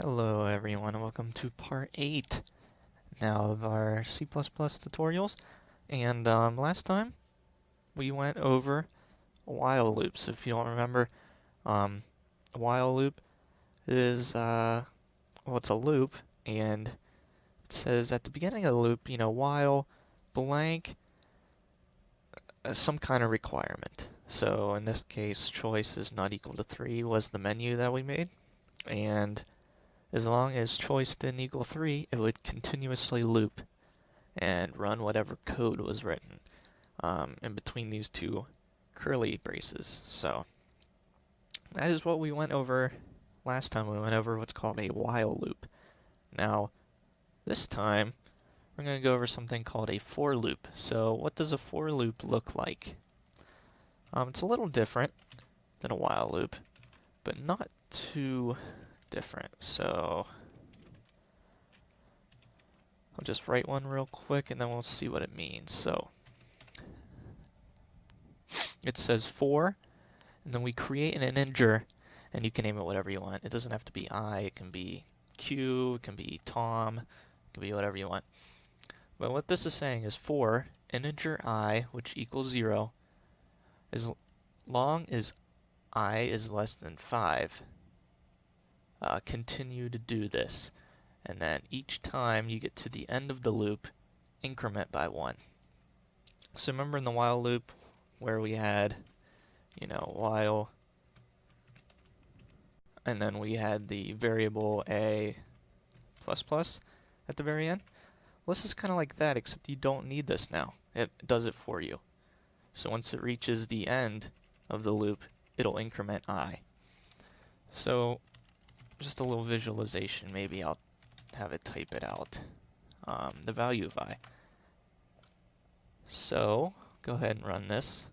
Hello everyone, and welcome to part 8 now of our C++ tutorials. And last time we went over while loops. If you don't remember, a while loop is, well, it's a loop, and it says at the beginning of the loop, while blank some kind of requirement. So in this case, choice is not equal to 3 was the menu that we made, and as long as choice didn't equal 3, it would continuously loop and run whatever code was written in between these two curly braces. So that is what we went over last time. We went over what's called a while loop. Now, this time, we're going to go over something called a for loop. So what does a for loop look like? It's a little different than a while loop, but not too different. So I'll just write one real quick and then we'll see what it means. So it says for, and then we create an integer, and you can name it whatever you want. It doesn't have to be I, it can be Q, it can be Tom, it can be whatever you want. But what this is saying is for integer I, which equals 0, as long as I is less than 5, continue to do this. And then each time you get to the end of the loop, increment by 1. So remember in the while loop where we had, while, and then we had the variable a plus plus at the very end? Well, this is kind of like that, except you don't need this now. It does it for you. So once it reaches the end of the loop, it'll increment I. So just a little visualization, maybe I'll have it type it out, the value of I. So go ahead and run this.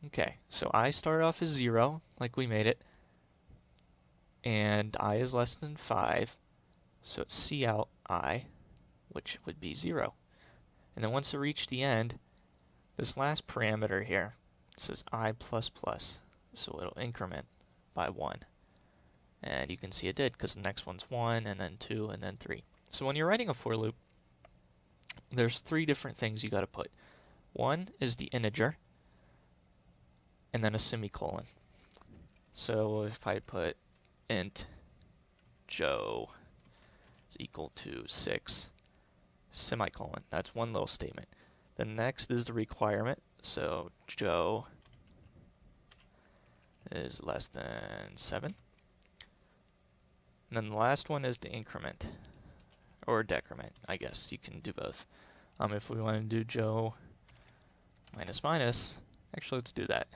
Okay, so I started off as 0, like we made it, and I is less than 5, so it's C out I, which would be 0. And then once it reached the end, this last parameter here says I plus plus, so it'll increment by 1. And you can see it did, because the next one's 1, and then 2, and then 3. So when you're writing a for loop, there's 3 different things you got to put. One is the integer, and then a semicolon. So if I put int Joe is equal to 6, semicolon, that's one little statement. The next is the requirement, so Joe is less than 7. And then the last one is the increment, or decrement, I guess. You can do both. If we want to do Joe minus minus, actually let's do that.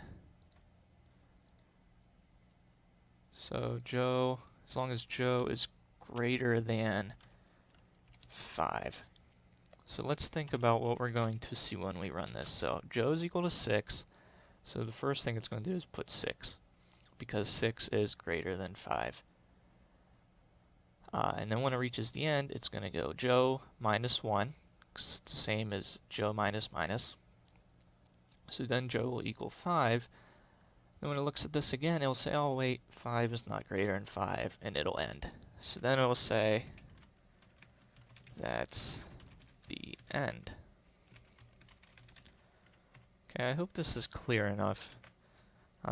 So Joe, as long as Joe is greater than 5. So let's think about what we're going to see when we run this. So Joe is equal to 6, so the first thing it's going to do is put 6, because 6 is greater than 5. And then when it reaches the end, it's going to go Joe minus 1, because it's the same as Joe minus minus. So then Joe will equal 5. Then when it looks at this again, it'll say, oh wait, 5 is not greater than 5, and it'll end. So then it'll say, that's the end. Okay, I hope this is clear enough.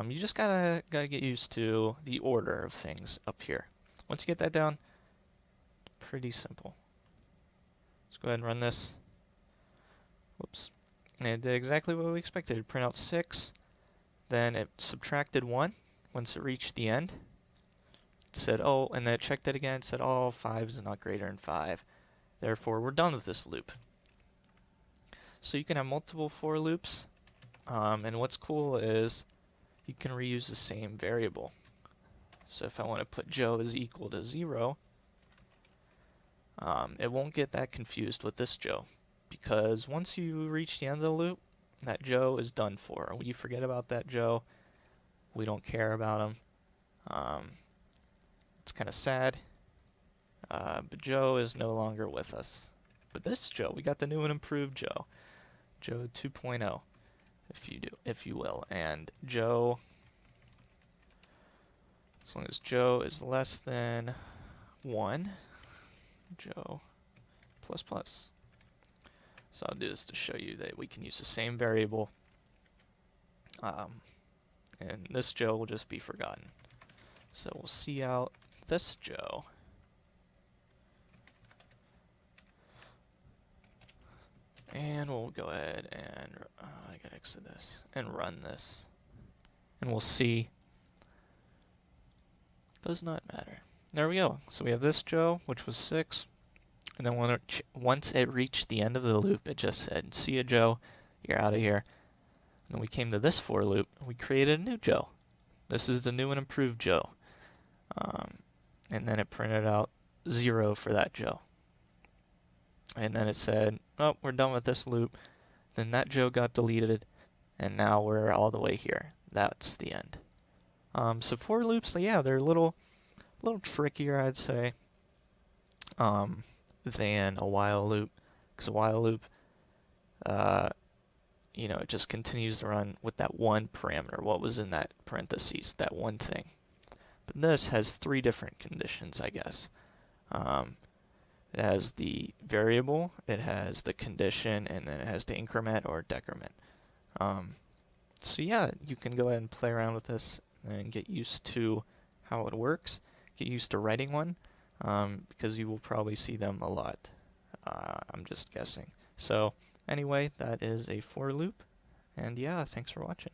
You just gotta get used to the order of things up here. Once you get that down, pretty simple. Let's go ahead and run this. Whoops. And it did exactly what we expected. It printed out 6. Then it subtracted 1 once it reached the end. It said, oh, and then it checked it again. It said, oh, 5 is not greater than 5. Therefore, we're done with this loop. So you can have multiple for loops. And what's cool is you can reuse the same variable. So if I want to put Joe is equal to 0, it won't get that confused with this Joe, because once you reach the end of the loop, that Joe is done for. When you forget about that Joe, we don't care about him. It's kind of sad, but Joe is no longer with us. But this Joe, we got the new and improved Joe, Joe 2.0, if you will, and Joe as long as Joe is less than 1, Joe plus plus. So I'll do this to show you that we can use the same variable, and this Joe will just be forgotten. So we'll see out this Joe. And we'll go ahead and, I gotta exit this, and run this. And we'll see. Does not matter. There we go. So we have this Joe, which was 6. And then once it reached the end of the loop, it just said, see ya, Joe, you're out of here. And then we came to this for loop, we created a new Joe. This is the new and improved Joe. And then it printed out 0 for that Joe. And then it said, oh, we're done with this loop. Then that Joe got deleted, and now we're all the way here. That's the end. So for loops, yeah, they're a little trickier, I'd say, than a while loop. Because a while loop, it just continues to run with that one parameter, what was in that parentheses, that one thing. But this has 3 different conditions, I guess. It has the variable, it has the condition, and then it has the increment or decrement. So yeah, you can go ahead and play around with this and get used to how it works. Get used to writing one, because you will probably see them a lot. I'm just guessing. So anyway, that is a for loop, and yeah, thanks for watching.